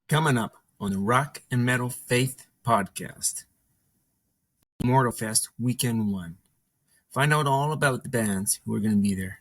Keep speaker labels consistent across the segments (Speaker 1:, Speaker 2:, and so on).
Speaker 1: Coming up on the Rock and Metal Faith Podcast, Immortal Fest Weekend 1. Find out all about the bands who are going to be there.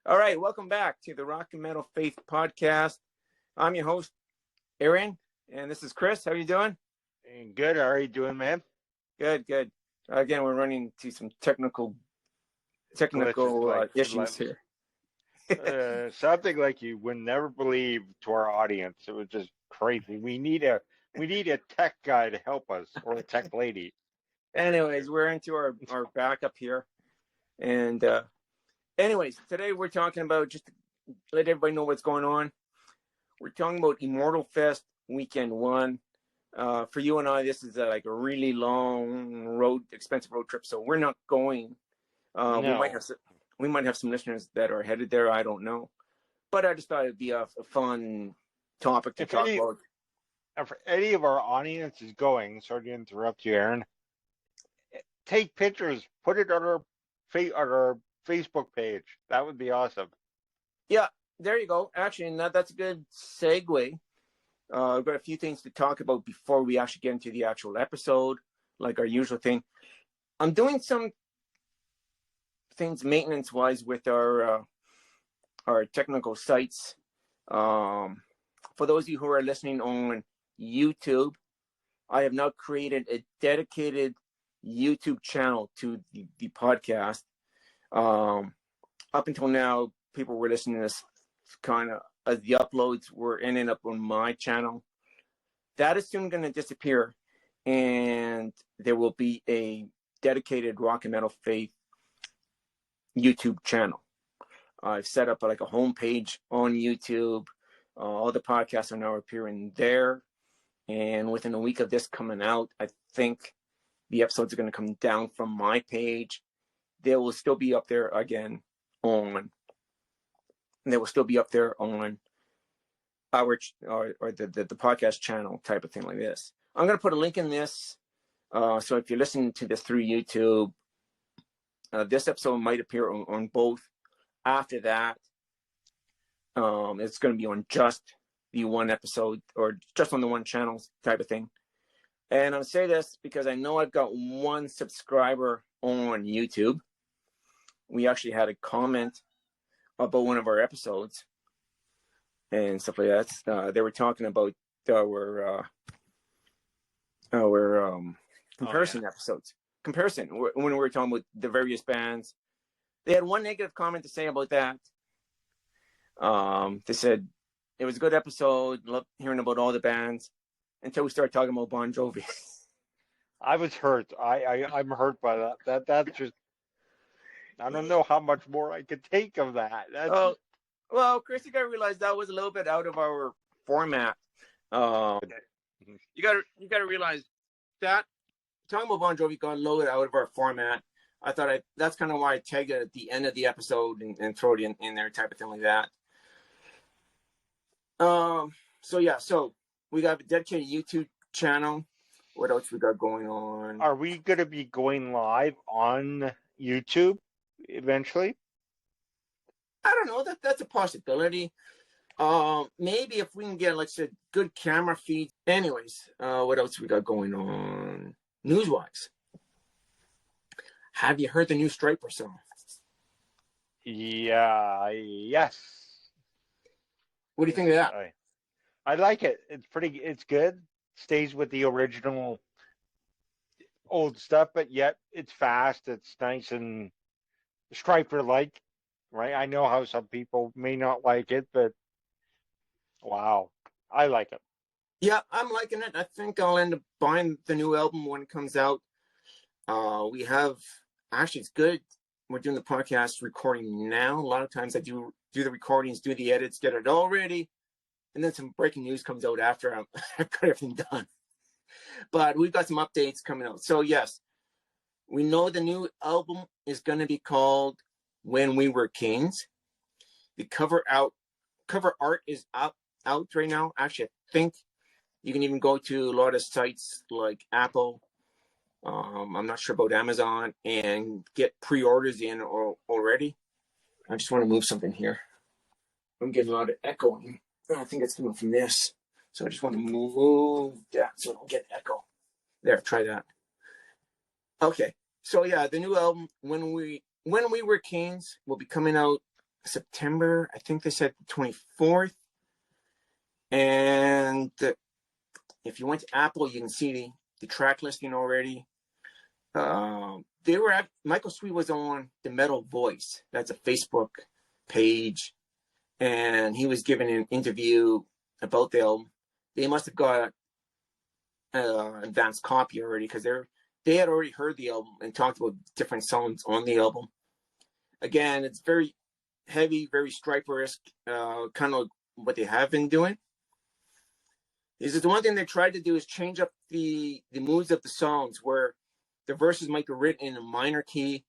Speaker 2: All right, welcome back to the Rock and Metal Faith Podcast. I'm your host, Arin, and this is Kris. How are you doing?
Speaker 3: Good. How are you doing, man?
Speaker 2: Good. Again, we're running into some technical issues here.
Speaker 3: Something like you would never believe to our audience. It was just crazy. We need a tech guy to help us, or a tech lady.
Speaker 2: Anyways, we're into our backup here, and anyways, today we're talking about, just to let everybody know what's going on, we're talking about Immortal Fest Weekend 1. For you and I, this is like a really long expensive road trip, so we're not going.
Speaker 3: No.
Speaker 2: We might have some listeners that are headed there. I don't know, but I just thought it'd be a fun topic to talk about.
Speaker 3: If any of our audience is going, sorry to interrupt you, Arin, take pictures, put it on our Facebook page. That would be awesome.
Speaker 2: Yeah, there you go. Actually, that's a good segue. I've got a few things to talk about before we actually get into the actual episode, like our usual thing. I'm doing some things maintenance-wise with our technical sites. For those of you who are listening on YouTube, I have now created a dedicated YouTube channel to the podcast. Up until now, people were listening to this kind of as the uploads were ending up on my channel. That is soon going to disappear, and there will be a dedicated Rock and Metal Faith YouTube channel. I've set up like a homepage on YouTube. All the podcasts are now appearing there, and within a week of this coming out, I think the episodes are going to come down from my page. They will still be up there again on our the podcast channel type of thing like this. I'm going to put a link in this. So if you're listening to this through YouTube, this episode might appear on both. After that, it's going to be on just the one episode, or just on the one channel type of thing. And I'll say this because I know I've got one subscriber on YouTube. We actually had a comment about one of our episodes and stuff like that. They were talking about our comparison episodes. Comparison, when we were talking about the various bands. They had one negative comment to say about that. They said it was a good episode, loved hearing about all the bands, until we started talking about Bon Jovi.
Speaker 3: I was hurt. I'm hurt by that. That's just, I don't know how much more I could take of that.
Speaker 2: Well, Kris, you gotta realize that was a little bit out of our format. You gotta realize that talking about Bon Jovi got a little bit out of our format. I thought that's kind of why I tagged it at the end of the episode and throw it in there, type of thing like that. So we got a dedicated YouTube channel. What else we got going on?
Speaker 3: Are we going to be going live on YouTube eventually?
Speaker 2: I don't know. That's a possibility. Maybe if we can get, like I said, good camera feed. Anyways, what else we got going on news-wise? Have you heard the new Striper song?
Speaker 3: Yes.
Speaker 2: What do you think of that?
Speaker 3: I like it. It's good. Stays with the original old stuff, but yet it's fast. It's nice and Striper-like, right? I know how some people may not like it, but wow, I like it.
Speaker 2: Yeah, I'm liking it. I think I'll end up buying the new album when it comes out. We have, actually, it's good. we're doing the podcast recording now. A lot of times I do the recordings, do the edits, get it all ready, and then some breaking news comes out after I've got everything done. But we've got some updates coming out. So yes, we know the new album is going to be called When We Were Kings. The cover art is out right now. Actually, I think you can even go to a lot of sites like Apple. I'm not sure about Amazon, and get pre-orders in already. I just want to move something here. I'm getting a lot of echo. I think it's coming from this. So I just want to move that so I don't get echo. There, try that. Okay. So yeah, the new album, When We Were Kings, will be coming out September, I think they said the 24th. And if you went to Apple, you can see the track listing already. Michael Sweet was on the Metal Voice. That's a Facebook page. And he was giving an interview about the album. They must have got advanced copy already, because they had already heard the album and talked about different songs on the album. Again, it's very heavy, very Striper-esque, kind of what they have been doing. Is the one thing they tried to do is change up the moods of the songs, where the verses might be written in a minor key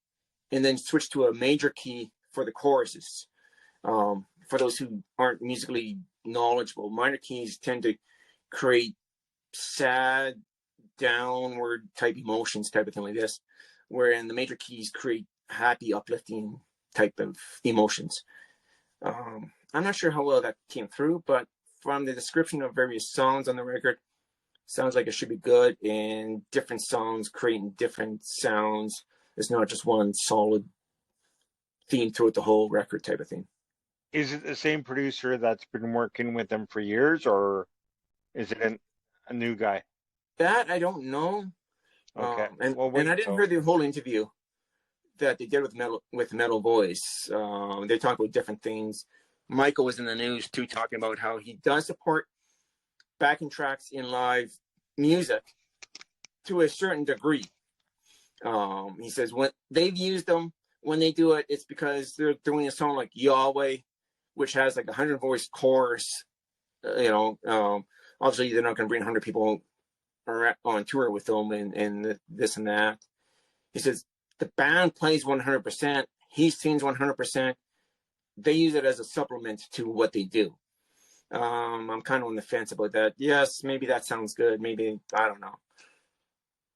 Speaker 2: and then switch to a major key for the choruses. For those who aren't musically knowledgeable, minor keys tend to create sad, downward type emotions, type of thing like this, wherein the major keys create happy, uplifting type of emotions. I'm not sure how well that came through, but from the description of various songs on the record, sounds like it should be good, and different songs creating different sounds. It's not just one solid theme throughout the whole record type of thing.
Speaker 3: Is it the same producer that's been working with them for years, or is it a new guy?
Speaker 2: That I don't know.
Speaker 3: Okay.
Speaker 2: And I didn't hear the whole interview that they did with Metal Voice. They talked about different things. Michael was in the news too, talking about how he does support backing tracks in live music to a certain degree. He says when they've used them, when they do it, it's because they're doing a song like Yahweh, which has like 100 voice chorus. Obviously they're not going to bring 100 people on tour with them and this and that. He says the band plays 100%. He sings 100%. They use it as a supplement to what they do. I'm kind of on the fence about that. Yes, maybe that sounds good. Maybe, I don't know.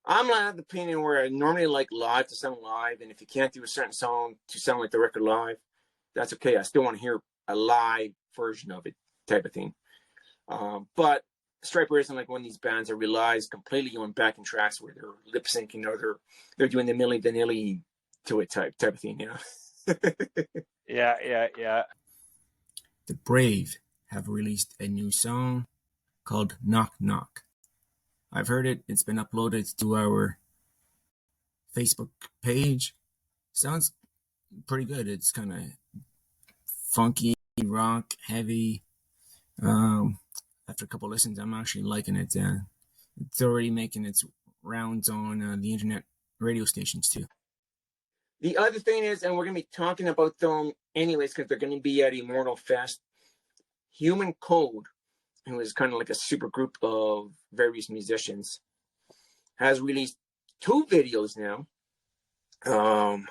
Speaker 2: I'm of the opinion where I normally like live to sound live, and if you can't do a certain song to sound like the record live, that's okay. I still want to hear a live version of it, type of thing. But Striper isn't like one of these bands that relies completely on backing tracks where they're lip syncing or they're doing the Milli Vanilli to it type of thing, you know.
Speaker 3: Yeah.
Speaker 1: The Brave have released a new song called Knock Knock. I've heard it. It's been uploaded to our Facebook page. Sounds pretty good. It's kind of funky, rock, heavy. After a couple listens, I'm actually liking it. It's already making its rounds on the internet radio stations too.
Speaker 2: The other thing is, and we're going to be talking about them anyways, because they're going to be at Immortal Fest, Human Code, who is kind of like a super group of various musicians, has released 2 videos now. I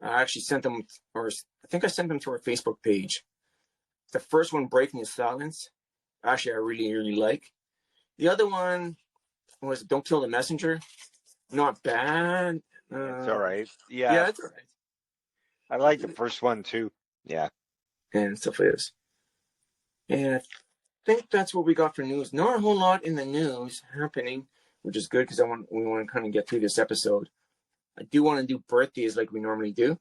Speaker 2: actually sent them, or I think I sent them to our Facebook page. The first one, Breaking the Silence, actually I really, really like. The other one was Don't Kill the Messenger. Not bad.
Speaker 3: It's all right.
Speaker 2: Yeah, it's all right.
Speaker 3: I like the first one too. Yeah.
Speaker 2: And stuff like this. And I think that's what we got for news. Not a whole lot in the news happening, which is good because we want to kind of get through this episode. I do want to do birthdays like we normally do.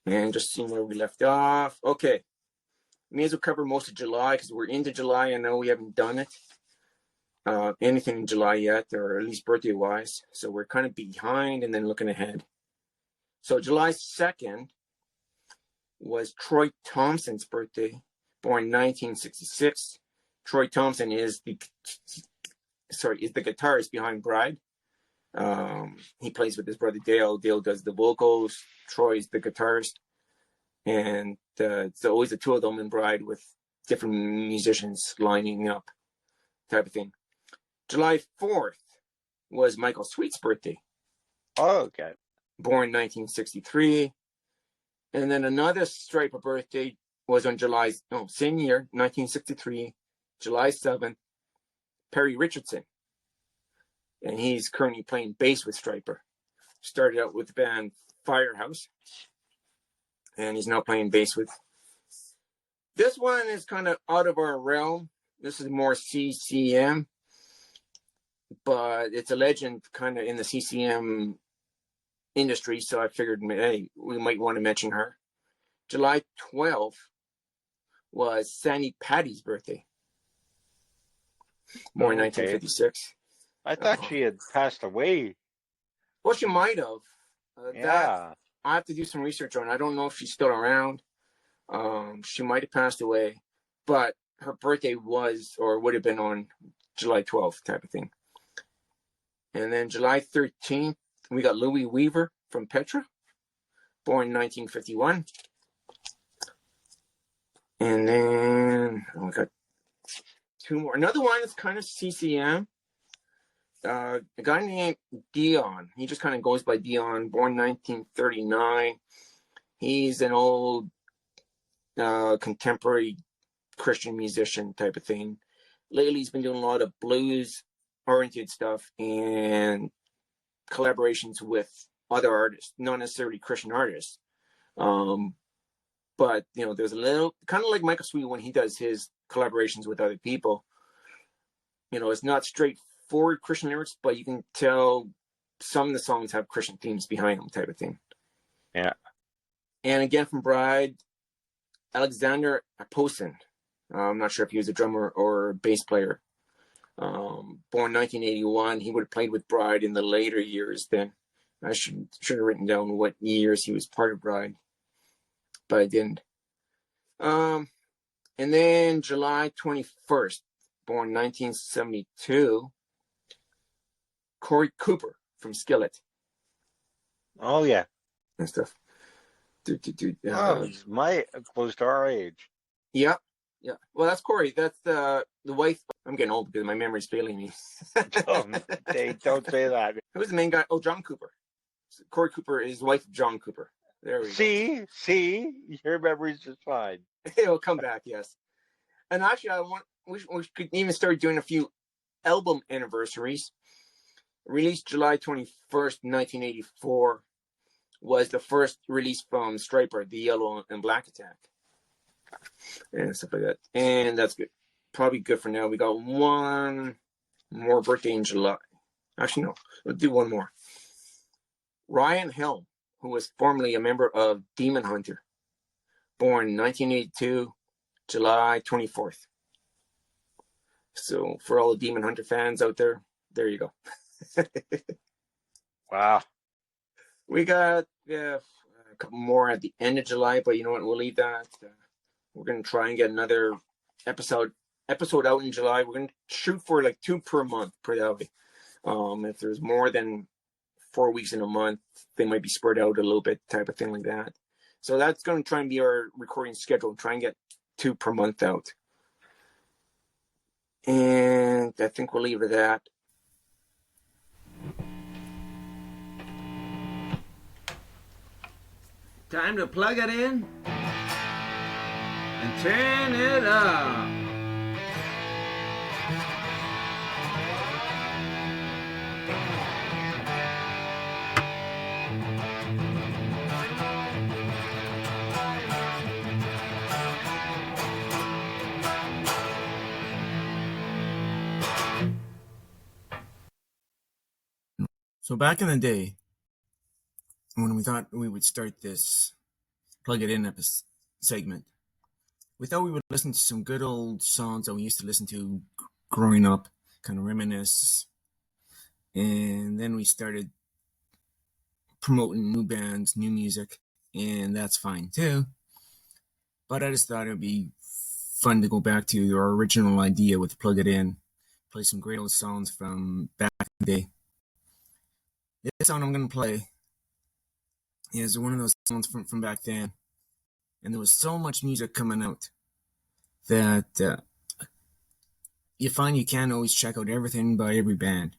Speaker 2: And just seeing where we left off. Okay. May as well cover most of July because we're into July. I know we haven't done it. Anything in July yet, or at least birthday-wise. So we're kind of behind and then looking ahead. So July 2nd was Troy Thompson's birthday, born 1966. Troy Thompson is the guitarist behind Bride. He plays with his brother Dale. Dale does the vocals. Troy's the guitarist. And it's always the two of them in Bride with different musicians lining up type of thing. July 4th was Michael Sweet's birthday.
Speaker 3: Oh, okay.
Speaker 2: Born 1963. And then another Striper birthday was on same year, 1963, July 7th, Perry Richardson. And he's currently playing bass with Striper. Started out with the band Firehouse. And he's now playing bass with. This one is kind of out of our realm. This is more CCM. But it's a legend kind of in the CCM industry. So I figured, hey, we might want to mention her. July 12th was Sandy Patty's birthday. Born in 1956.
Speaker 3: I thought she had passed away.
Speaker 2: Well, she might have.
Speaker 3: Yeah.
Speaker 2: I have to do some research on it. I don't know if she's still around. She might have passed away, but her birthday was or would have been on July 12th type of thing. And then July 13th, we got Louis Weaver from Petra, born in 1951. And then we got two more. Another one is kind of CCM. A guy named Dion. He just kind of goes by Dion, born 1939. He's an old contemporary Christian musician type of thing. Lately, he's been doing a lot of blues-oriented stuff and collaborations with other artists, not necessarily Christian artists. But, there's a little, kind of like Michael Sweet when he does his collaborations with other people. It's not straightforward Christian lyrics, but you can tell some of the songs have Christian themes behind them type of thing.
Speaker 3: Yeah.
Speaker 2: And again, from Bride, Alexander Aposin. I'm not sure if he was a drummer or a bass player. Born 1981. He would have played with Bride in the later years then. I should have written down what years he was part of Bride, but I didn't. And then July 21st, born 1972, Corey Cooper from Skillet.
Speaker 3: Oh, yeah.
Speaker 2: And stuff.
Speaker 3: My close to our age.
Speaker 2: Yeah. Well, that's Corey. That's the wife. I'm getting old because my memory's failing me.
Speaker 3: Don't say that.
Speaker 2: Who's the main guy? Oh, John Cooper. Corey Cooper is wife of John Cooper. There we go.
Speaker 3: See, your memory's just fine.
Speaker 2: It'll come back, yes. And actually, we could even start doing a few album anniversaries. Released July 21st, 1984, was the first release from Striper, The Yellow and Black Attack, and stuff like that. And that's good. Probably good for now. We got one more birthday in July. Actually, no. We'll do one more. Ryan Helm, who was formerly a member of Demon Hunter, born 1982, July 24th. So for all the Demon Hunter fans out there you go.
Speaker 3: Wow.
Speaker 2: We got a couple more at the end of July, but you know what? We'll leave that. We're going to try and get another episode out in July. We're going to shoot for like 2 per month, put it that way. If there's more than 4 weeks in a month, they might be spread out a little bit, type of thing like that. So that's going to try and be our recording schedule. Try and get 2 per month out. And I think we'll leave it at that. Time to plug it in and turn it up. So back in the day, when we thought we would start this plug it in segment, we thought we would listen to some good old songs that we used to listen to growing up, kind of reminisce. And then we started promoting new bands, new music, and that's fine too. But I just thought it would be fun to go back to your original idea with plug it in, play some great old songs from back in the day.
Speaker 1: This song I'm going to play is one of those songs from back then. And there was so much music coming out that you find you can't always check out everything by every band.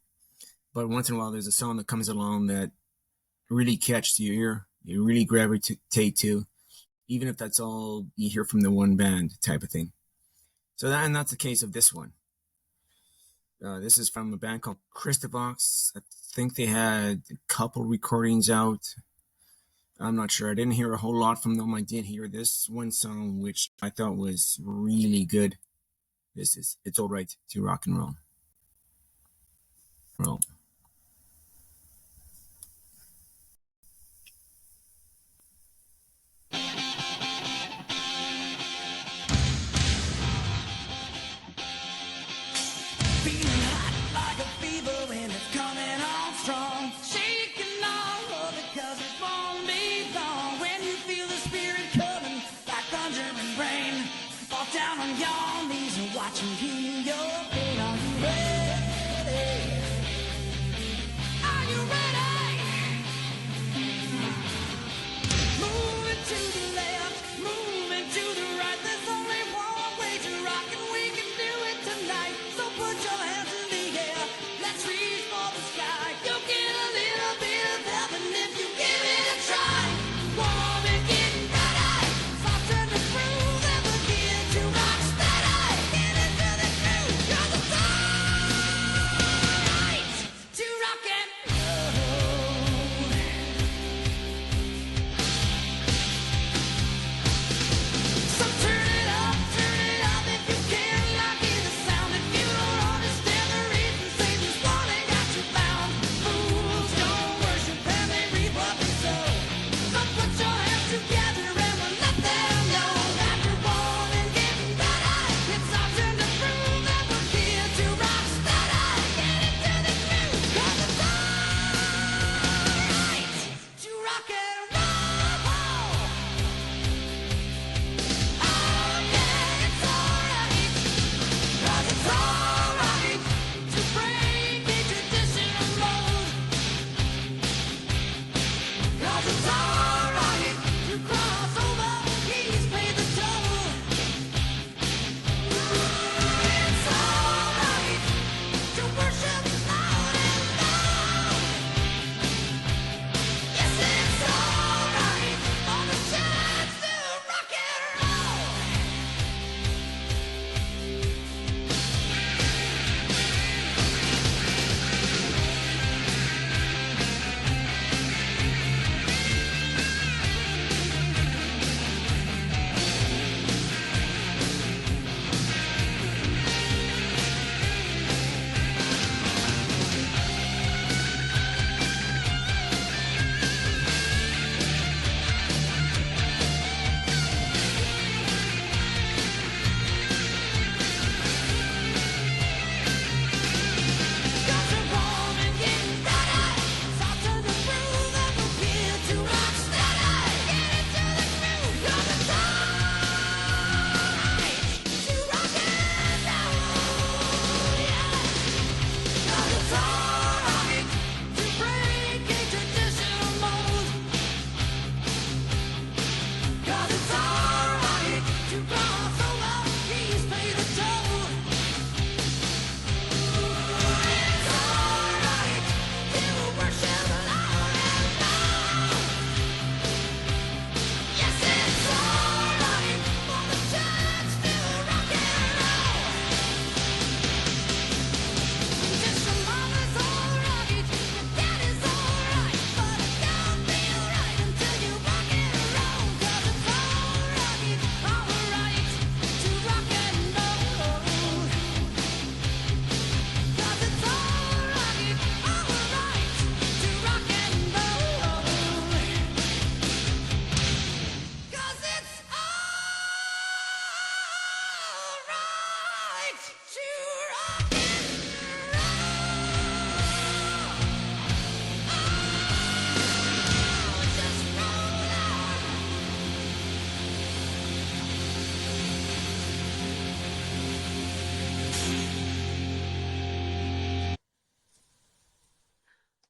Speaker 1: But once in a while, there's a song that comes along that really catches your ear, you really gravitate to, even if that's all you hear from the one band type of thing. So that's the case of this one. This is from a band called Christovox. I think they had a couple recordings out. I'm not sure. I didn't hear a whole lot from them. I did hear this one song, which I thought was really good. This is It's Alright to Rock and Roll. Roll.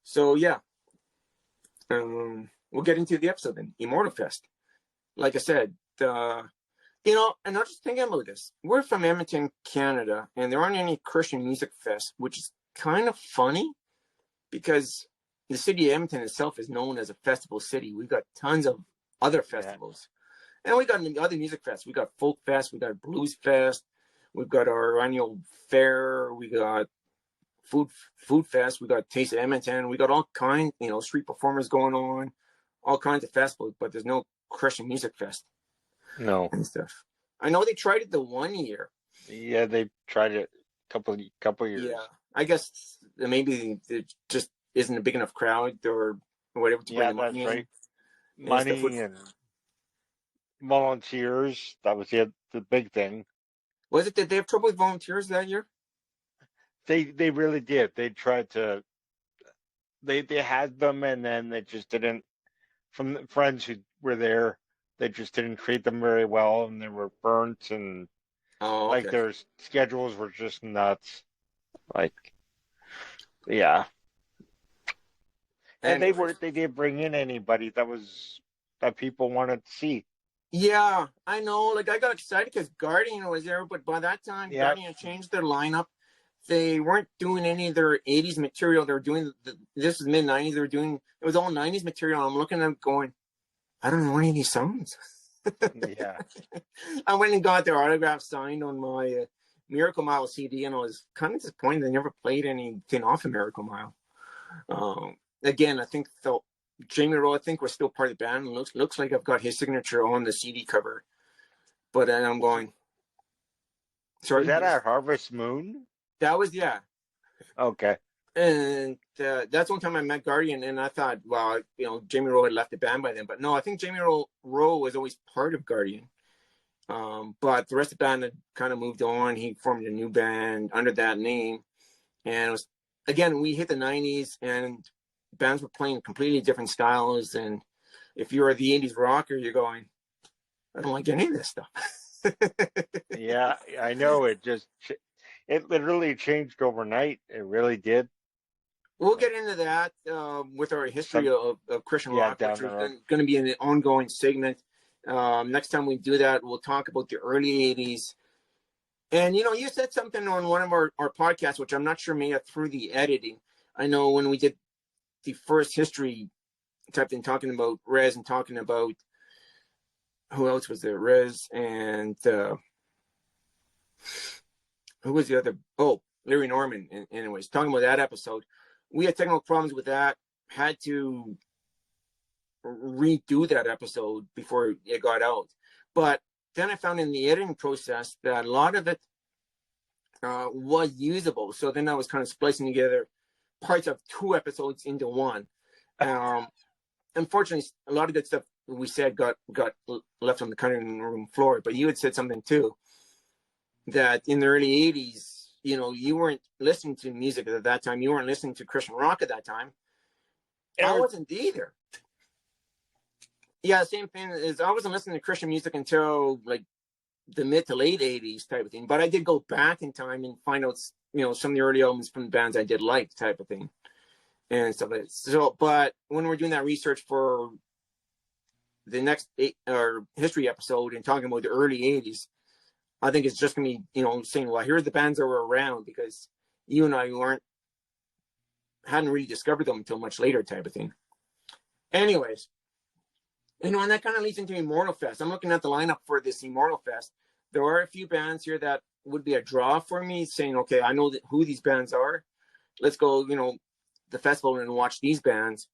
Speaker 2: So yeah, we'll get into the episode then. Immortal Fest. Like I said, and I'm just thinking about this. We're from Edmonton, Canada, and there aren't any Christian music fests, which is kind of funny because the city of Edmonton itself is known as a festival city. We've got tons of other festivals. Yeah. And we got other music fests. We got Folk Fest, we got Blues Fest, we've got our annual fair, we got Food Fest, we got Taste of Edmonton, we got all kinds, street performers going on, all kinds of festivals, but there's no Christian music fest.
Speaker 3: No.
Speaker 2: And stuff. I know they tried it the one year.
Speaker 3: Yeah, they tried it a couple years.
Speaker 2: Yeah. I guess maybe it just isn't a big enough crowd or whatever to bring the money in.
Speaker 3: Right. Money and volunteers. That was the big thing.
Speaker 2: Was it that they have trouble with volunteers that year?
Speaker 3: They really did. They tried to. They had them, and then they just didn't. From the friends who were there, they just didn't treat them very well, and they were burnt, and like their schedules were just nuts. Like, yeah. And they didn't bring in anybody that people wanted to see.
Speaker 2: Yeah, I know. Like, I got excited because Guardian was there, but by that time, Guardian changed their lineup. They weren't doing any of their 80s material. They were doing this is mid 90s. They were doing it was all 90s material. I'm looking at them going, I don't know any of these songs.
Speaker 3: Yeah.
Speaker 2: I went and got their autograph signed on my Miracle Mile CD, and I was kind of disappointed they never played anything off of Miracle Mile. Again, I think Jamie Rowe, I think, was still part of the band. Looks like I've got his signature on the CD cover. But I'm going. Sorry.
Speaker 3: Was that our Harvest Moon?
Speaker 2: That was, yeah.
Speaker 3: Okay.
Speaker 2: And that's one time I met Guardian, and I thought, well, Jamie Rowe had left the band by then. But no, I think Jamie Rowe was always part of Guardian. But the rest of the band had kind of moved on. He formed a new band under that name. And it was, again, we hit the 90s, and bands were playing completely different styles. And if you're the 80s rocker, you're going, I don't like any of this stuff.
Speaker 3: Yeah, I know. It literally changed overnight. It really did.
Speaker 2: We'll get into that with our history of Christian rock, which is going to be an ongoing segment. Next time we do that, we'll talk about the early 80s. And, you said something on one of our podcasts, which I'm not sure made it through the editing. I know when we did the first history type thing, talking about Rez and talking about who else was there? Rez and who was the other? Oh, Larry Norman. Anyways, talking about that episode, we had technical problems with that. Had to redo that episode before it got out. But then I found in the editing process that a lot of it was usable. So then I was kind of splicing together parts of two episodes into one. Unfortunately, a lot of good stuff we said got left on the cutting room floor. But you had said something too, that in the early 80s, you weren't listening to music at that time. You weren't listening to Christian rock at that time. I wasn't either. Yeah, same thing is I wasn't listening to Christian music until like the mid to late 80s type of thing. But I did go back in time and find out, some of the early albums from the bands I did like type of thing and stuff like that. So, but when we're doing that research for the next history episode and talking about the early 80s, I think it's just going to be, saying, well, here are the bands that were around because you and I hadn't really discovered them until much later type of thing. Anyways, and that kind of leads into Immortal Fest. I'm looking at the lineup for this Immortal Fest. There are a few bands here that would be a draw for me, saying, okay, I know who these bands are. Let's go, the festival and watch these bands.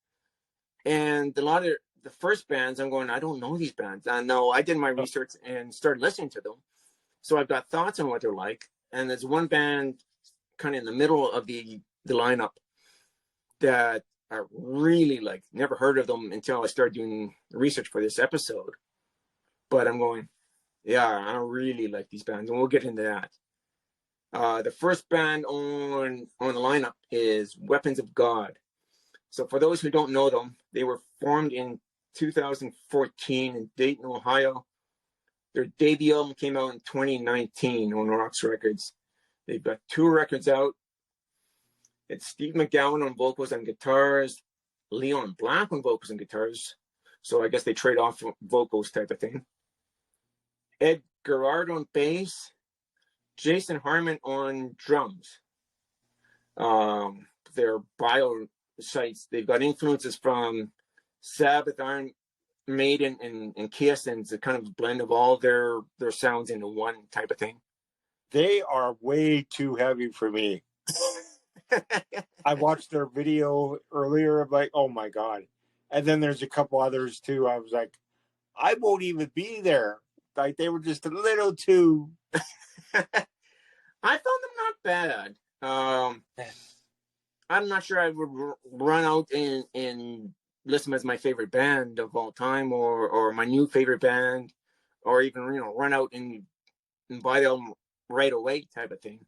Speaker 2: And a lot of the first bands, I'm going, I don't know these bands. I know I did my research and started listening to them. So I've got thoughts on what they're like. And there's one band kind of in the middle of the lineup that I really like. Never heard of them until I started doing research for this episode. But I'm going, yeah, I really like these bands. And we'll get into that. The first band on the lineup is Weapons of God. So for those who don't know them, they were formed in 2014 in Dayton, Ohio. Their debut album came out in 2019 on Rocks Records. They've got 2 records out. It's Steve McGowan on vocals and guitars, Leon Blanc on vocals and guitars. So I guess they trade off vocals type of thing. Ed Gerard on bass. Jason Harmon on drums. Their bio sites, they've got influences from Sabbath, Iron Maiden, and Kiss, and it's a kind of a blend of all their sounds into one type of thing.
Speaker 3: They are way too heavy for me. I watched their video earlier. I'm like, oh my God. And then there's a couple others too. I was like, I won't even be there. Like, they were just a little too.
Speaker 2: I found them not bad. I'm not sure I would run out and listen as my favorite band of all time, or my new favorite band, or even run out and buy them right away type of thing.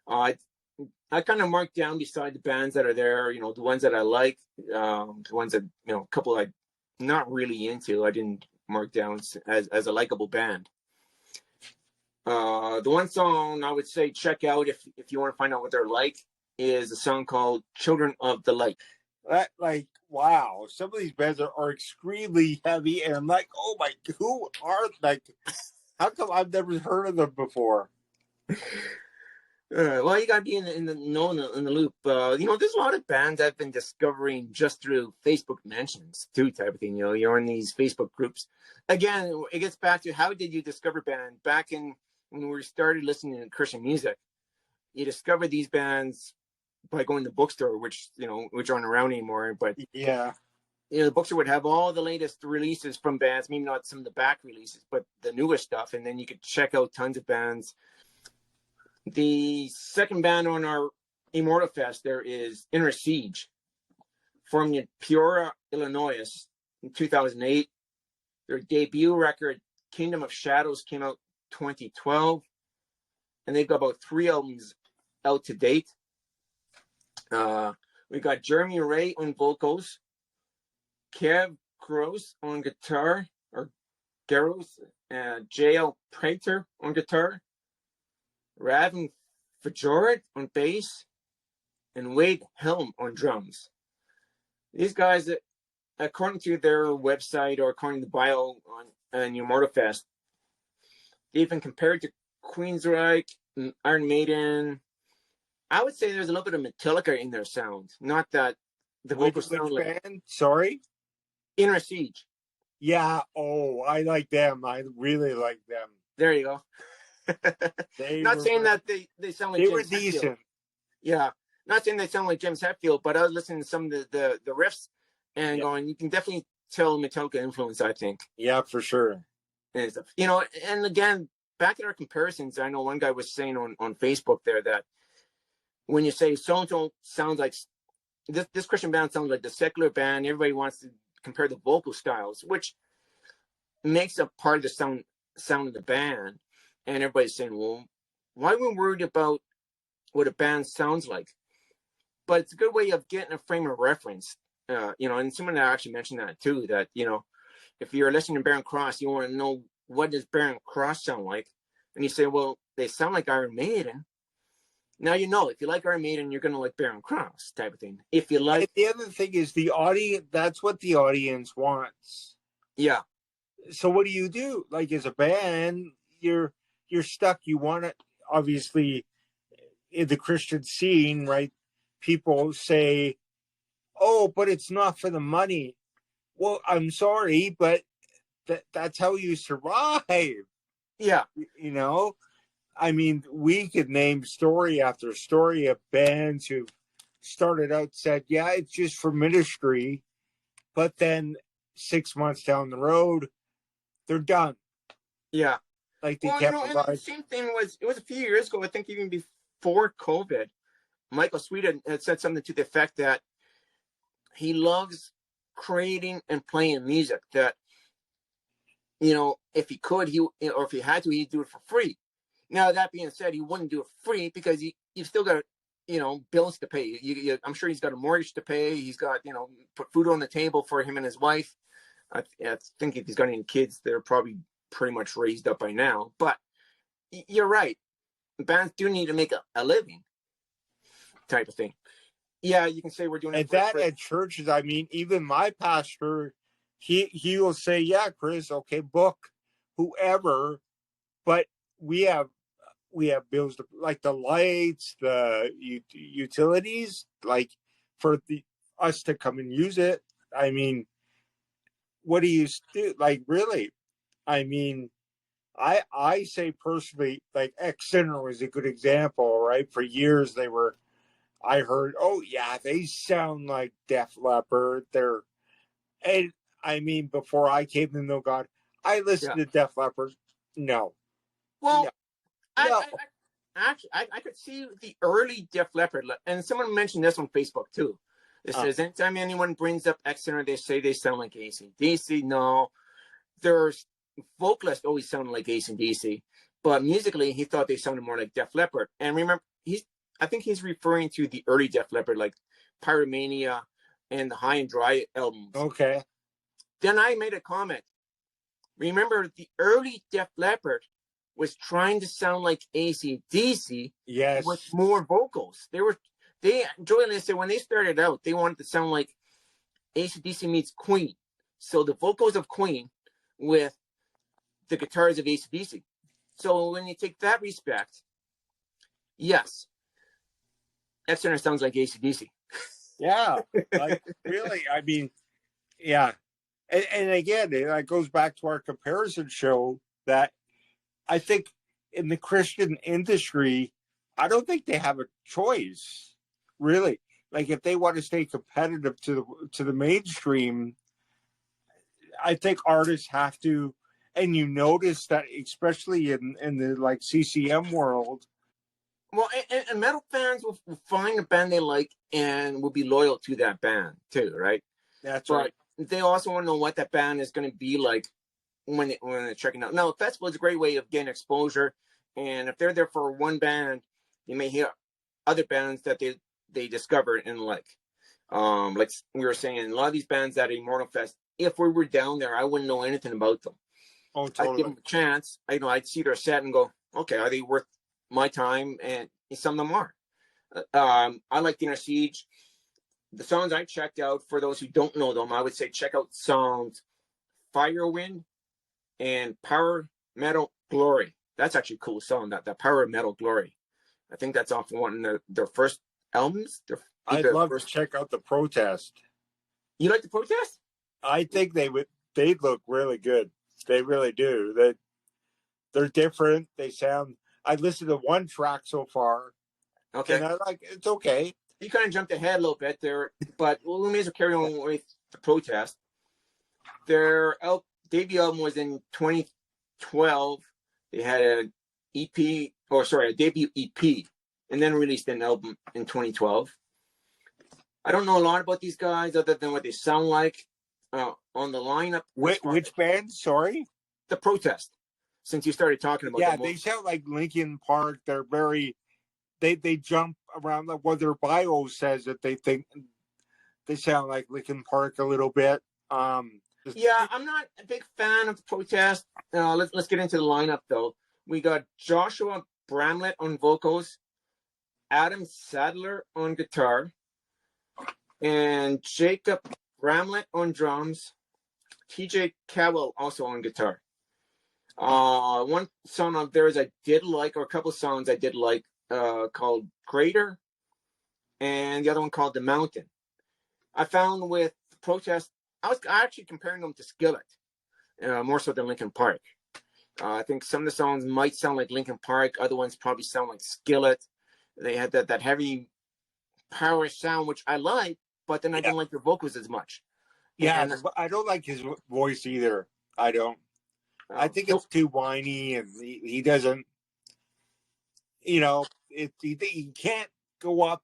Speaker 2: I kind of mark down beside the bands that are there, the ones that I like, the ones that, a couple I'm not really into, I didn't mark down as a likable band. The one song I would say check out if you want to find out what they're like is a song called Children of the Light.
Speaker 3: That, like, wow, some of these bands are extremely heavy, and I'm like, oh my, who are, like, how come I've never heard of them before?
Speaker 2: Well, you gotta be in the loop. There's a lot of bands I've been discovering just through Facebook mentions too, type of thing. You're in these Facebook groups. Again, it gets back to how did you discover band back in when we started listening to Christian music. You discover these bands by going to the bookstore, which aren't around anymore. But
Speaker 3: yeah,
Speaker 2: the bookstore would have all the latest releases from bands, maybe not some of the back releases, but the newest stuff, and then you could check out tons of bands. The second band on our Immortal Fest there is Inner Siege, formed in Peoria, Illinois in 2008. Their debut record, Kingdom of Shadows, came out 2012, and they've got about 3 albums out to date. We got Jeremy Ray on vocals, Kev Gross on guitar, or Garros, J.L. Prater on guitar, Raven Fajoret on bass, and Wade Helm on drums. These guys, according to their website or according to the bio on Immortal Fest, they've been compared to Queensryche, Iron Maiden. I would say there's a little bit of Metallica in their sound. Not that the vocals sound like
Speaker 3: band? Sorry?
Speaker 2: Inner Siege.
Speaker 3: Yeah. Oh, I like them. I really like them.
Speaker 2: There you go. Not saying that they sound like
Speaker 3: they
Speaker 2: James
Speaker 3: were
Speaker 2: Hetfield.
Speaker 3: decent.
Speaker 2: Yeah. Not saying they sound like James Hetfield, but I was listening to some of the riffs and going, you can definitely tell Metallica influence, I think.
Speaker 3: Yeah, for sure.
Speaker 2: And stuff. And again, back in our comparisons, I know one guy was saying on Facebook there that when you say so-and-so sounds like this Christian band sounds like the secular band, everybody wants to compare the vocal styles, which makes a part of the sound of the band. And everybody's saying, well, why are we worried about what a band sounds like? But it's a good way of getting a frame of reference. And someone actually mentioned that too, that, if you're listening to Barren Cross, you want to know what does Barren Cross sound like? And you say, well, they sound like Iron Maiden. Now, if you like Iron Maiden, you're going to like Barren Cross type of thing. If you like...
Speaker 3: And the other thing is the audience, that's what the audience wants.
Speaker 2: Yeah.
Speaker 3: So what do you do? Like, as a band, you're stuck. You want it, obviously, in the Christian scene, right? People say, oh, but it's not for the money. Well, I'm sorry, but that's how you survive.
Speaker 2: Yeah.
Speaker 3: I mean, we could name story after story of bands who started out said, yeah, it's just for ministry. But then 6 months down the road, they're done.
Speaker 2: Yeah.
Speaker 3: Like they
Speaker 2: and the same thing it was a few years ago, I think even before COVID, Michael Sweet had said something to the effect that he loves creating and playing music that, if he could, or if he had to, he'd do it for free. Now, that being said, he wouldn't do it free because you've still got, bills to pay. I'm sure he's got a mortgage to pay. He's got, put food on the table for him and his wife. I think if he's got any kids, they're probably pretty much raised up by now. But you're right. Bands do need to make a living type of thing. Yeah, you can say we're doing it
Speaker 3: And that at churches, I mean, even my pastor, he will say, yeah, Kris, okay, book whoever, but we have bills like the lights, the utilities, like for us to come and use it. I mean, what do you do? Like, really? I mean, I say personally, like X Center was a good example, right? For years I heard, oh yeah, they sound like Def Leppard. And I mean, before I came to know God, I listened to Def Leppard. No,
Speaker 2: well,
Speaker 3: no, no.
Speaker 2: I could see the early Def Leppard, and someone mentioned this on Facebook too. It says anytime anyone brings up X Center, they say they sound like AC/DC. No, their vocalists always sounded like AC/DC, but musically he thought they sounded more like Def Leppard. And remember, I think he's referring to the early Def Leppard, like Pyromania and the High and Dry albums.
Speaker 3: Okay.
Speaker 2: Then I made a comment. Remember, the early Def Leppard was trying to sound like AC/DC,
Speaker 3: yes,
Speaker 2: with more vocals. Joey and I said when they started out, they wanted to sound like AC/DC meets Queen. So the vocals of Queen with the guitars of AC/DC. So when you take that respect, yes, X Center sounds like AC/DC.
Speaker 3: Yeah, like really. I mean, yeah, and again, it goes back to our comparison show that I think in the Christian industry, I don't think they have a choice, really. Like if they want to stay competitive to the mainstream, I think artists have to. And you notice that, especially in the like CCM world.
Speaker 2: Well, and metal fans will find a band they like and will be loyal to that band too, right?
Speaker 3: That's right.
Speaker 2: They also want to know what that band is going to be like when they're checking out. Now, a festival is a great way of getting exposure, and if they're there for one band, you may hear other bands that they discovered and like. Like we were saying, a lot of these bands at Immortal Fest, if we were down there, I wouldn't know anything about them.
Speaker 3: Oh, totally.
Speaker 2: I'd give them a chance. I'd see their set and go, okay, are they worth my time? And some of them are. I like Inner Siege. The songs I checked out, for those who don't know them, I would say check out songs Firewind and Power Metal Glory. That's actually a cool song, that Power Metal Glory. I think that's off one of their first albums.
Speaker 3: I'd love to check out the Protest.
Speaker 2: You like the Protest?
Speaker 3: I think they'd look really good. They really do. They're different. They sound. I listened to one track so far.
Speaker 2: Okay.
Speaker 3: And I like it's okay.
Speaker 2: You kind of jumped ahead a little bit there, but we may as well carry on with the Protest. Their debut album was in 2012. They had a debut EP, and then released an album in 2012. I don't know a lot about these guys other than what they sound like on the lineup.
Speaker 3: Which band? Sorry?
Speaker 2: The Protest. Since you started talking about them.
Speaker 3: They sound like Linkin Park. They're very... They jump around. What their bio says that they think they sound like Linkin Park a little bit.
Speaker 2: Yeah, I'm not a big fan of the Protest. Let's get into the lineup, though. We got Joshua Bramlett on vocals, Adam Sadler on guitar, and Jacob Bramlett on drums, TJ Cowell also on guitar. One song of theirs I did like, or a couple of songs I did like, called Crater, and the other one called The Mountain. I found with the Protest, I was actually comparing them to Skillet, more so than Linkin Park. I think some of the songs might sound like Linkin Park, other ones probably sound like Skillet. They had that heavy power sound, which I like, but then I didn't like their vocals as much.
Speaker 3: Yeah, I don't like his voice either. I don't. I think it's too whiny, and he doesn't. He can't go up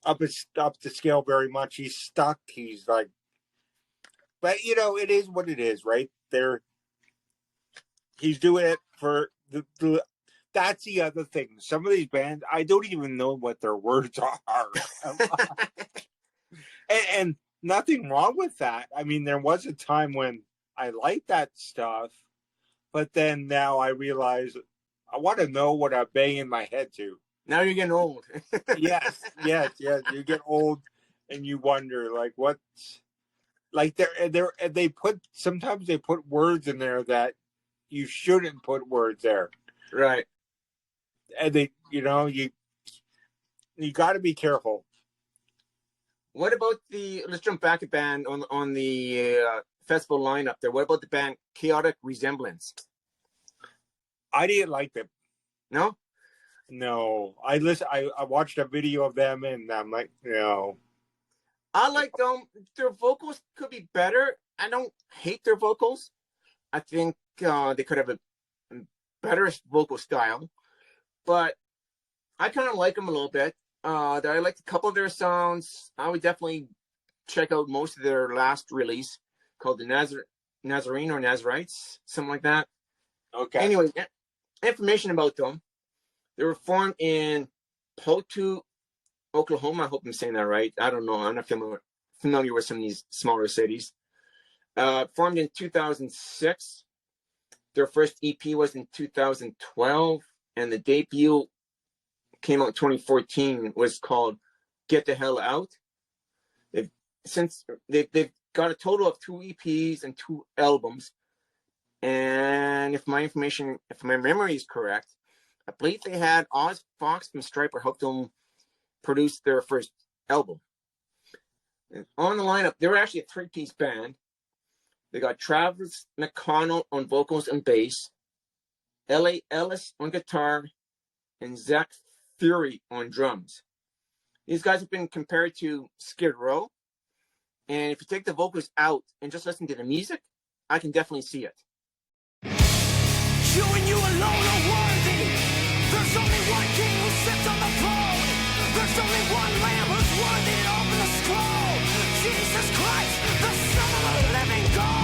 Speaker 3: the scale very much. He's stuck. He's like, but it is what it is, right? He's doing it for the. That's the other thing. Some of these bands, I don't even know what their words are, and nothing wrong with that. I mean, there was a time when I liked that stuff, but then now I realize I want to know what I'm banging my head to.
Speaker 2: Now you're getting old.
Speaker 3: Yes. You get old, and you wonder, like, what, like sometimes they put words in there that you shouldn't put words there,
Speaker 2: Right.
Speaker 3: and you got to be careful.
Speaker 2: What about let's jump back a band on the festival lineup there. What about the band Chaotic Resemblance?
Speaker 3: I didn't like them.
Speaker 2: No?
Speaker 3: No. I watched a video of them, and I'm like, no.
Speaker 2: I like them. Their vocals could be better. I don't hate their vocals. I think they could have a better vocal style, but I kind of like them a little bit. I liked a couple of their songs. I would definitely check out most of their last release called the Nazarene or Nazarites, something like that.
Speaker 3: Okay.
Speaker 2: Anyway, information about them. They were formed in Potu, Oklahoma. I hope I'm saying that right. I don't know. I'm not familiar with some of these smaller cities. Formed in 2006. Their first EP was in 2012, and the debut came out in 2014. Was called "Get the Hell Out." They've got a total of 2 EPs and 2 albums, and if my memory is correct, I believe they had Oz Fox from Striper help them produce their first album. And on the lineup, they were actually a 3-piece band. They got Travis McConnell on vocals and bass, L.A. Ellis on guitar, and Zach Fury on drums. These guys have been compared to Skid Row, and if you take the vocals out and just listen to the music, I can definitely see it.
Speaker 4: You and you alone are worthy. There's only one king who sits on the throne. There's only one lamb who's worthy to open the scroll. Jesus Christ, the Son of the living God.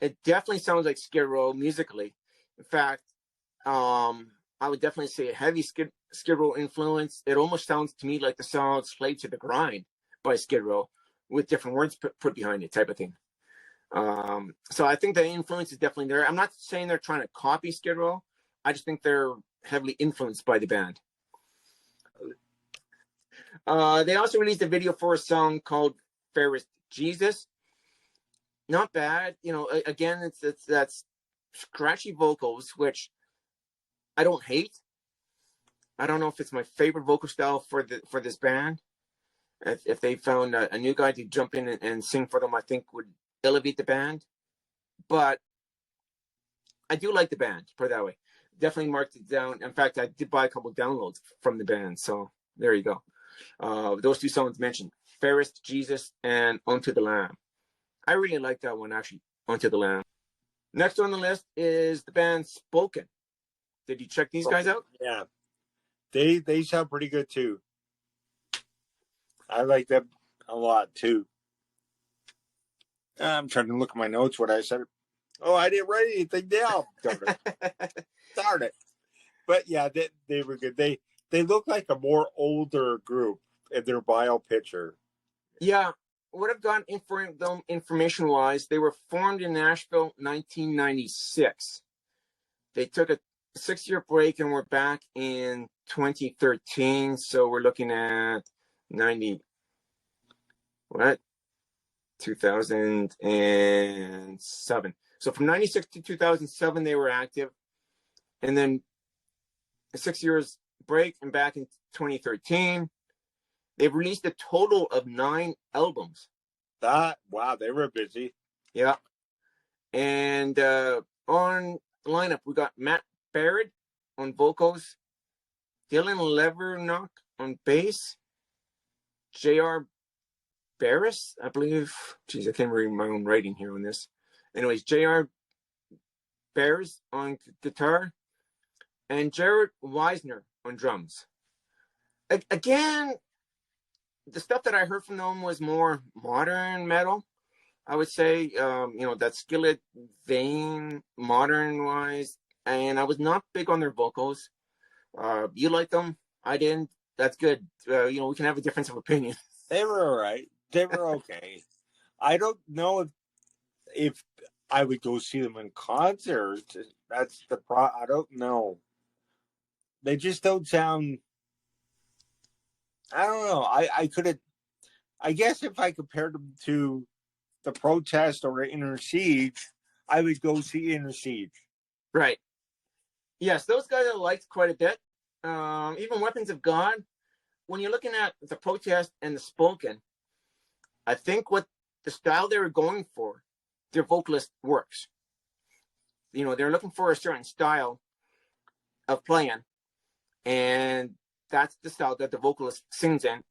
Speaker 2: It definitely sounds like Skid Row musically. In fact, I would definitely say a heavy Skid Row influence. It almost sounds to me like the song "Slave to the Grind" by Skid Row, with different words put behind it, type of thing. So I think the influence is definitely there. I'm not saying they're trying to copy Skid Row. I just think they're heavily influenced by the band. They also released a video for a song called "Fairest Jesus." Not bad. Again, it's that's scratchy vocals, which I don't hate. I don't know if it's my favorite vocal style for this band. If they found a new guy to jump in and sing for them, I think would elevate the band. But I do like the band, put it that way. Definitely marked it down. In fact, I did buy a couple downloads from the band. So there you go. Those 2 songs mentioned, Fairest Jesus and Unto the Lamb. I really like that one, actually, Unto the Lamb. Next on the list is the band Spoken. Did you check these guys out?
Speaker 3: Yeah. They sound pretty good, too. I like them a lot, too. I'm trying to look at my notes what I said. Oh, I didn't write anything down. Darn it. But, yeah, they were good. They look like a more older group in their bio picture.
Speaker 2: Yeah. What I've gotten information-wise, they were formed in Nashville 1996. They took a 6-year break and we're back in 2013. So we're looking at 2007. So from 96 to 2007, they were active. And then 6 years break and back in 2013. They've released a total of 9 albums.
Speaker 3: Wow, they were busy.
Speaker 2: Yeah. And on the lineup, we got Matt Barrett on vocals, Dylan Levernock on bass, J.R. Barris, I believe. Geez, I can't read my own writing here on this. Anyways, J.R. Barris on guitar, and Jared Weisner on drums. Again, the stuff that I heard from them was more modern metal, I would say. That Skillet vein, modern-wise. And I was not big on their vocals. You like them? I didn't. That's good. We can have a difference of opinion.
Speaker 3: They were all right. They were okay. I don't know if I would go see them in concert. That's the I don't know. They just don't sound. I don't know. I could have. I guess if I compared them to the Protest or Inner Siege, I would go see Inner Siege.
Speaker 2: Right. Yes, those guys I liked quite a bit. Even Weapons of God. When you're looking at the Protest and the Spoken, I think what the style they were going for, their vocalist works. They're looking for a certain style of playing, and that's the style that the vocalist sings in.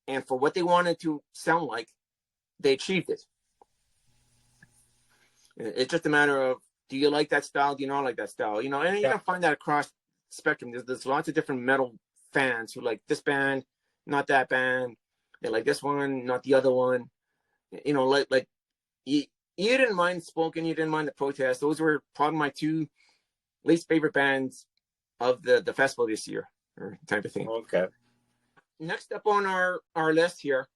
Speaker 2: And for what they wanted to sound like, they achieved it. It's just a matter of, do you like that style? Do you not like that style? And you're going to find that across the spectrum. There's lots of different metal fans who like this band, not that band. They like this one, not the other one. Like you didn't mind Spoken, you didn't mind the Protest. Those were probably my 2 least favorite bands of the festival this year, or type of thing.
Speaker 3: Okay.
Speaker 2: Next up on our list here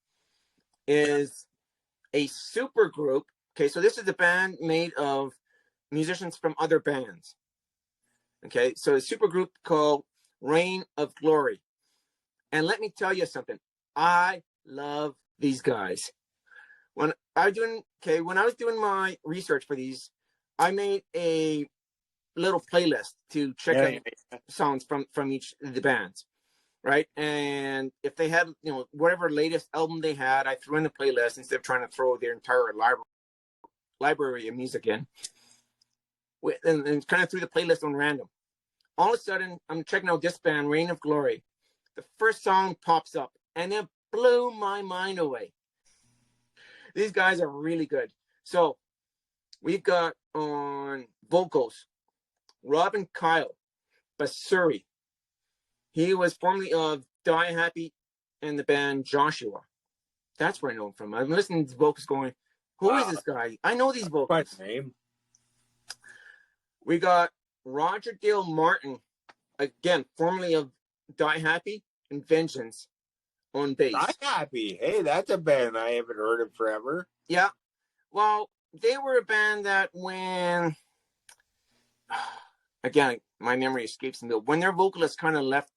Speaker 2: is a super group. Okay, so this is a band made of musicians from other bands. Okay, so a super group called Reign of Glory. And let me tell you something. I love these guys. When I was doing my research for these, I made a little playlist to check out songs from each of the bands, right? And if they had, whatever latest album they had, I threw in the playlist instead of trying to throw their entire library of music in, and kind of threw the playlist on random. All of a sudden, I'm checking out this band, Reign of Glory. The first song pops up, and it blew my mind away. These guys are really good. So we've got on vocals, Robin Kyle Basuri. He was formerly of Die Happy and the band Joshua. That's where I know him from. I'm listening to vocals going, who is this guy? I know these vocals.
Speaker 3: What's his name?
Speaker 2: We got Roger Dale Martin, again, formerly of Die Happy and Vengeance, on bass.
Speaker 3: Die Happy. Hey, that's a band I haven't heard of forever.
Speaker 2: Yeah. Well, they were a band that when, again, my memory escapes me, but when their vocalist kind of left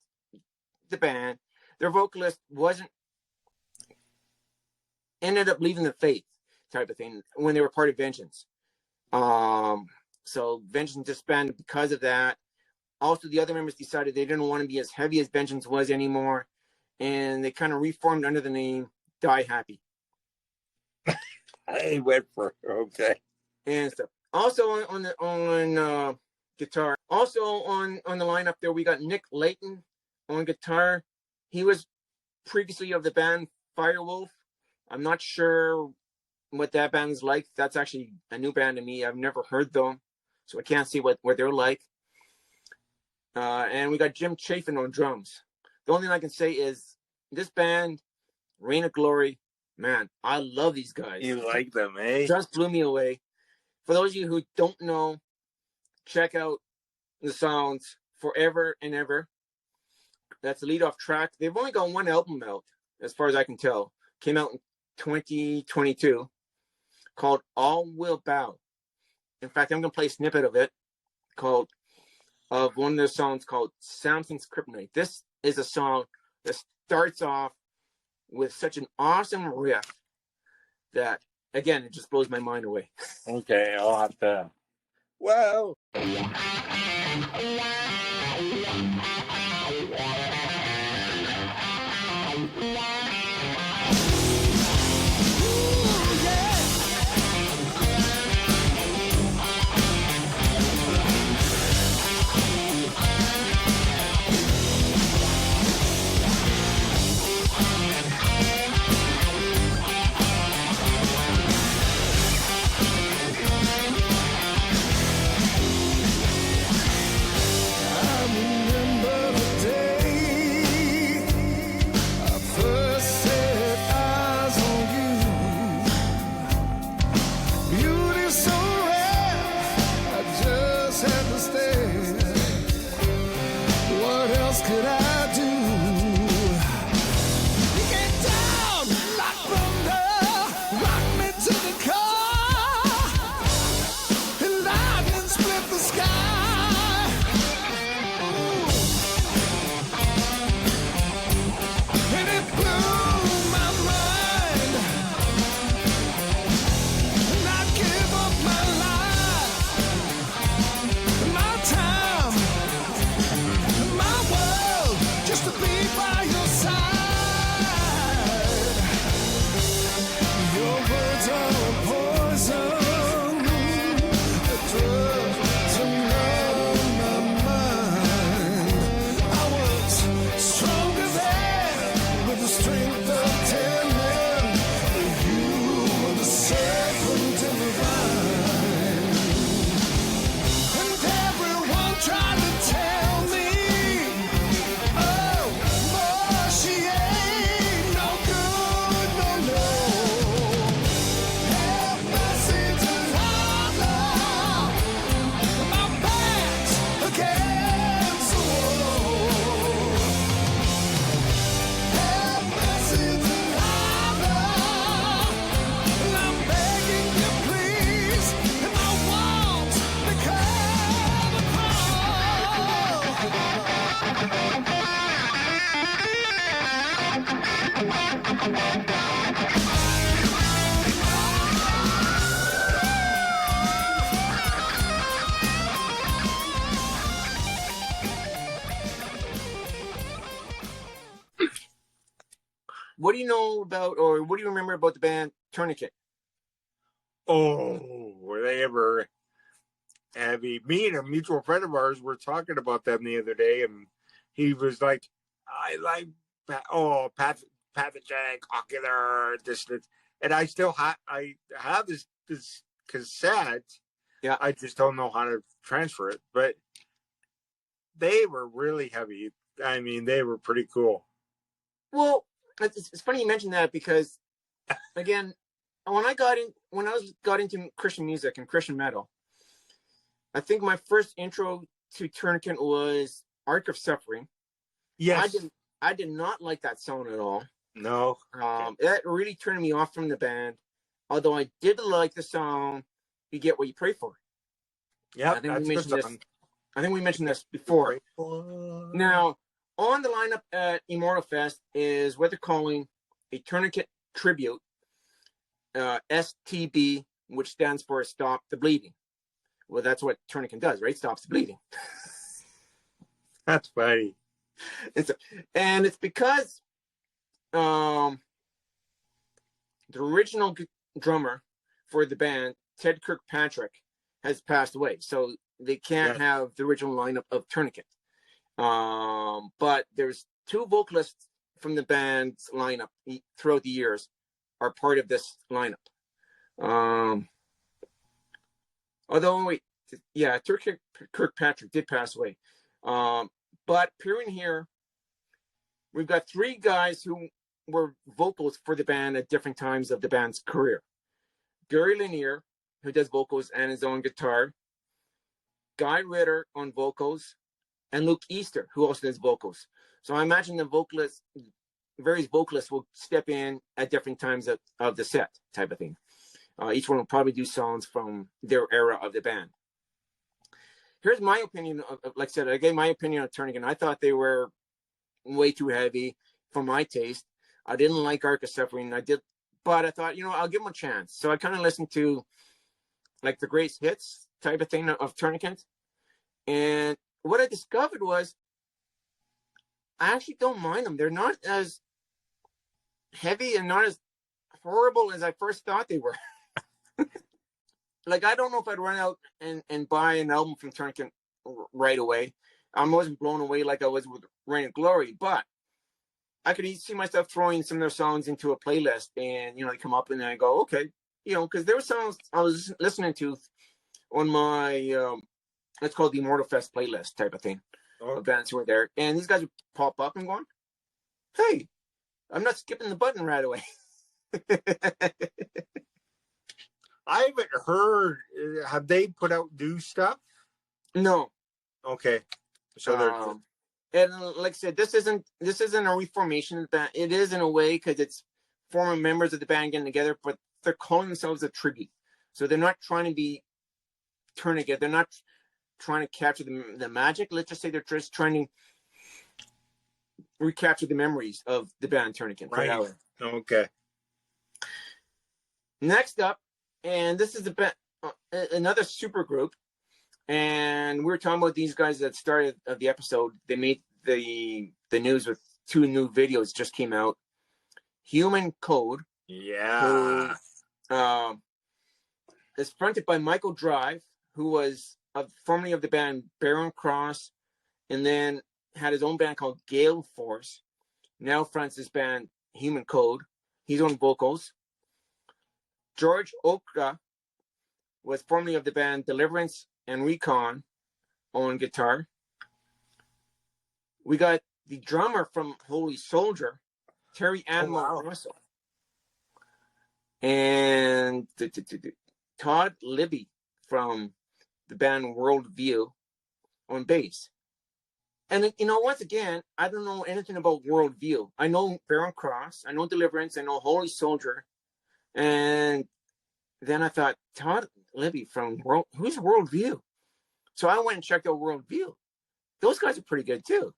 Speaker 2: the band, their vocalist ended up leaving the faith type of thing when they were part of Vengeance. So Vengeance disbanded because of that. Also, the other members decided they didn't want to be as heavy as Vengeance was anymore, and they kind of reformed under the name Die Happy.
Speaker 3: I went for okay.
Speaker 2: And stuff. Also on guitar. Also on the lineup there, we got Nick Layton on guitar. He was previously of the band Firewolf. I'm not sure what that band is like. That's actually a new band to me. I've never heard them, so I can't see what they're like. And we got Jim Chafin on drums. The only thing I can say is this band, Reign of Glory, man, I love these guys.
Speaker 3: You like them, eh?
Speaker 2: Just blew me away. For those of you who don't know, check out the songs Forever and Ever. That's the lead-off track. They've only got one album out, as far as I can tell. Came out in 2022, called All Will Bow. In fact, I'm going to play a snippet of it called of one of their songs called Samson's Kryptonite. This is a song that starts off with such an awesome riff that, again, it just blows my mind away.
Speaker 3: Okay, I'll have to. Well.
Speaker 2: What do you know about, or what do you remember about the band Tourniquet?
Speaker 3: Oh, were they ever heavy? Me and a mutual friend of ours were talking about them the other day, and he was like, I like, pathogenic, ocular, this, and I still have this cassette.
Speaker 2: Yeah.
Speaker 3: I just don't know how to transfer it, but they were really heavy. I mean, they were pretty cool.
Speaker 2: Well, it's funny you mentioned that because, again, when I got into Christian music and Christian metal, I think my first intro to Tourniquet was Ark of Suffering.
Speaker 3: Yes.
Speaker 2: I did not like that song at all.
Speaker 3: No.
Speaker 2: That really turned me off from the band. Although I did like the song "You Get What You Pray For."
Speaker 3: Yeah,
Speaker 2: I think we mentioned this before. Now, on the lineup at Immortal Fest is what they're calling a Tourniquet tribute, STB, which stands for Stop the Bleeding. Well, that's what Tourniquet does, right? Stops the bleeding.
Speaker 3: That's funny.
Speaker 2: And it's because the original drummer for the band, Ted Kirkpatrick, has passed away. So they can't have the original lineup of Tourniquet. But there's two vocalists from the band's lineup throughout the years are part of this lineup. Kirkpatrick did pass away. But appearing here, we've got three guys who were vocals for the band at different times of the band's career. Gary Lanier, who does vocals and his own guitar, Guy Ritter on vocals, and Luke Easter, who also does vocals. So I imagine the various vocalists will step in at different times of the set type of thing. Each one will probably do songs from their era of the band. here's my opinion. Like I said, I gave my opinion on Tourniquet. I thought they were way too heavy for my taste. I didn't like Arc of Suffering. But I thought, I'll give them a chance. So I kind of listened to like the greatest hits type of thing of Tourniquet. And what I discovered was I actually don't mind them. They're not as heavy and not as horrible as I first thought they were. Like, I don't know if I'd run out and buy an album from Tourniquet right away. I wasn't blown away like I was with Reign of Glory, but I could see myself throwing some of their songs into a playlist and, they come up and I go, okay, because there were songs I was listening to on my, let's call it the Immortal Fest playlist type of thing.
Speaker 3: Oh.
Speaker 2: Bands who were there. And these guys would pop up and going, hey, I'm not skipping the button right away.
Speaker 3: I haven't heard. Have they put out new stuff?
Speaker 2: No.
Speaker 3: Okay. So they're.
Speaker 2: And like I said, this isn't a reformation of the band. It is in a way because it's former members of the band getting together, but they're calling themselves a tribute. So they're not trying to be Tourniquet. They're not trying to capture the magic. Let's just say they're just trying to recapture the memories of the band Tourniquet.
Speaker 3: Right. Okay.
Speaker 2: Next up, and this is another super group. And we were talking about these guys at the start of the episode. They made the news with 2 new videos just came out. Human Code.
Speaker 3: Yeah.
Speaker 2: Who is fronted by Michael Drive, who was formerly of the band Barren Cross, and then had his own band called Gale Force. Now fronts this band Human Code. He's on vocals. George Okra was formerly of the band Deliverance and Recon on guitar. We got the drummer from Holy Soldier, Terry Admiral Russell. And Todd Libby from the band Worldview on bass. And, once again, I don't know anything about Worldview. I know Barren Cross, I know Deliverance, I know Holy Soldier. And then I thought, Todd Libby from who's Worldview? So I went and checked out Worldview. Those guys are pretty good too.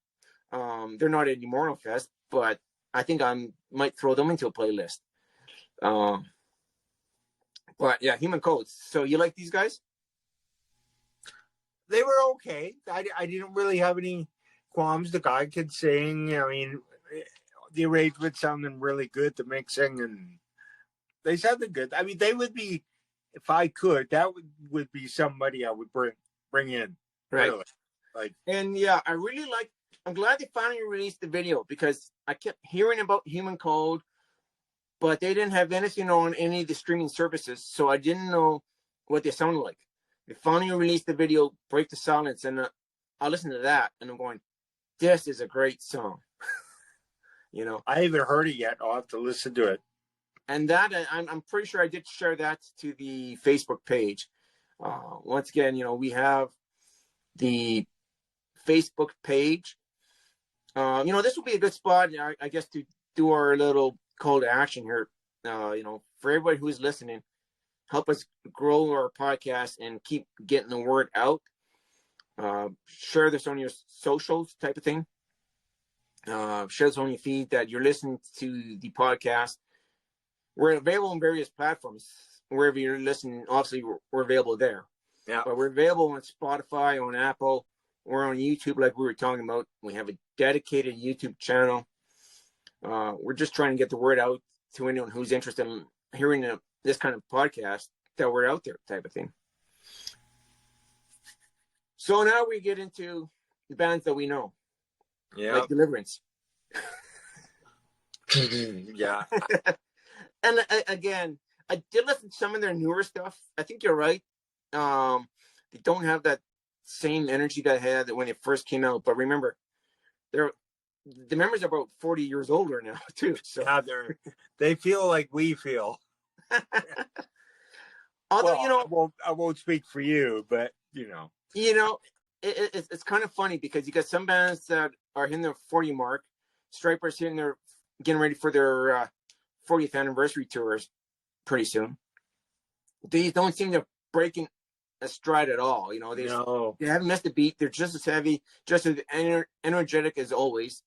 Speaker 2: They're not at Immortal Fest, but I think I might throw them into a playlist. But yeah, Human Code. So you like these guys?
Speaker 3: They were okay. I didn't really have any qualms. The guy could sing. I mean, the arrangement sounded really good. The mixing, and they sounded good. I mean, they would be, if I could, that would be somebody I would bring in.
Speaker 2: Right.
Speaker 3: Really.
Speaker 2: And yeah, I'm glad they finally released the video because I kept hearing about Human Code, but they didn't have anything on any of the streaming services, so I didn't know what they sounded like. They finally released the video, Break the Silence, and I listened to that, and I'm going, this is a great song.
Speaker 3: I haven't heard it yet. I'll have to listen to it.
Speaker 2: And that, I'm pretty sure I did share that to the Facebook page. Once again, we have the Facebook page. This will be a good spot, I guess, to do our little call to action here. For everybody who's listening, help us grow our podcast and keep getting the word out. Share this on your socials type of thing. Share this on your feed that you're listening to the podcast. We're available on various platforms. Wherever you're listening, obviously, we're available there.
Speaker 3: Yeah.
Speaker 2: But we're available on Spotify, on Apple, or on YouTube like we were talking about. We have a dedicated YouTube channel. We're just trying to get the word out to anyone who's interested in hearing this kind of podcast, that we're out there type of thing. So now we get into the bands that we know.
Speaker 3: Yeah.
Speaker 2: Like Deliverance.
Speaker 3: Yeah.
Speaker 2: And again, I did listen to some of their newer stuff. I think you're right. They don't have that same energy that they had when it first came out. But remember, the members are about 40 years older now too. So
Speaker 3: yeah, they feel like we feel.
Speaker 2: Although
Speaker 3: I won't speak for you, but
Speaker 2: it's kind of funny because you got some bands that are in their 40 mark. Striper's hitting their getting ready for their 40th anniversary tours pretty soon. These don't seem to breaking astride at all. They haven't missed a beat. They're just as heavy, just as energetic as always.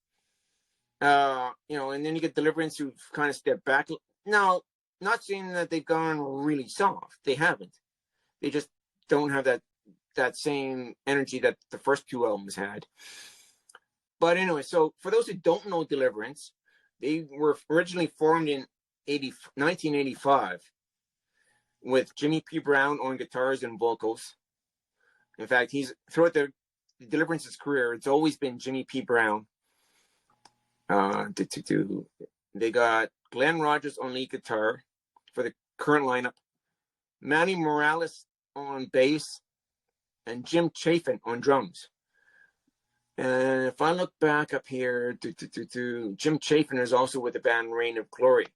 Speaker 2: And then you get Deliverance, who've kind of stepped back. Now, not saying that they've gone really soft. They haven't. They just don't have that same energy that the first two albums had. But anyway, so for those who don't know Deliverance, they were originally formed in 1985 with Jimmy P. Brown on guitars and vocals. In fact, throughout the Deliverance's career, it's always been Jimmy P. Brown. They got Glenn Rogers on lead guitar for the current lineup, Manny Morales on bass, and Jim Chafin on drums. And if I look back up here, Jim Chafin is also with the band Reign of Glory.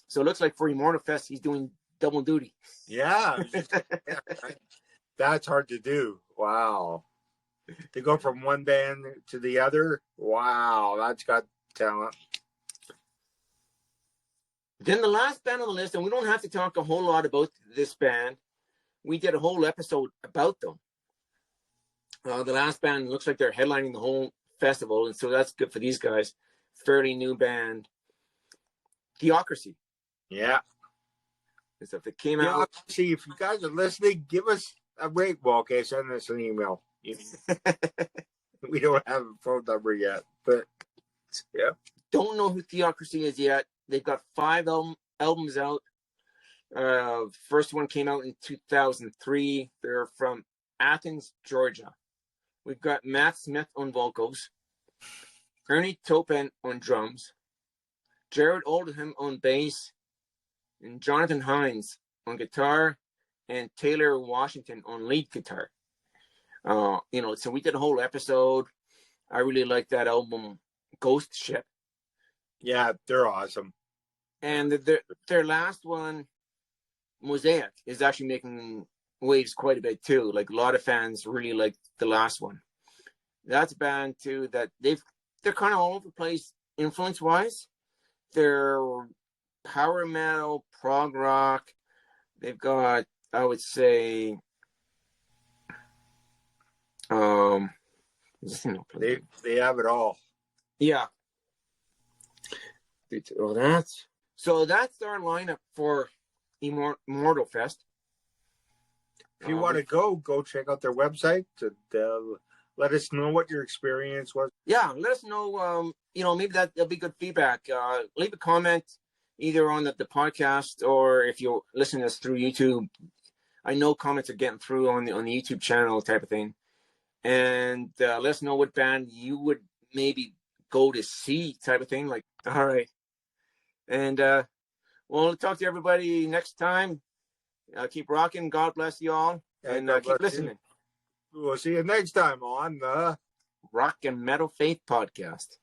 Speaker 2: So it looks like for Immortal Fest, he's doing double duty.
Speaker 3: Yeah. That's hard to do. Wow. To go from one band to the other, wow, that's got talent.
Speaker 2: Then the last band on the list, and we don't have to talk a whole lot about this band. We did a whole episode about them. The last band looks like they're headlining the whole festival, and so that's good for these guys. Fairly new band. Theocracy.
Speaker 3: Yeah.
Speaker 2: So if it came out.
Speaker 3: See, if you guys are listening, give us a rate. Well, okay, send us an email. We don't have a phone number yet, but yeah.
Speaker 2: Don't know who Theocracy is yet. They've got 5 albums out. First one came out in 2003. They're from Athens, Georgia. We've got Matt Smith on vocals, Ernie Taupin on drums, Jared Oldham on bass, and Jonathan Hines on guitar, and Taylor Washington on lead guitar. So we did a whole episode. I really like that album, Ghost Ship.
Speaker 3: Yeah, they're awesome.
Speaker 2: And their last one, Mosaic, is actually making waves quite a bit too. Like a lot of fans really like the last one. That's a band too that they're kind of all over the place influence wise. They're power metal, prog rock. They've got, I would say,
Speaker 3: they have it all.
Speaker 2: Yeah. So that's our lineup for Immortal Fest.
Speaker 3: If you want to go check out their website. Let us know what your experience was.
Speaker 2: Yeah, let us know. Maybe that'll be good feedback. Leave a comment either on the podcast, or if you're listening to us through YouTube. I know comments are getting through on the YouTube channel type of thing. And let us know what band you would maybe go to see type of thing. Like, all right. And we'll talk to everybody next time. Keep rocking. God bless you all. And keep listening.
Speaker 3: We'll see you next time on the
Speaker 2: Rock and Metal Faith Podcast.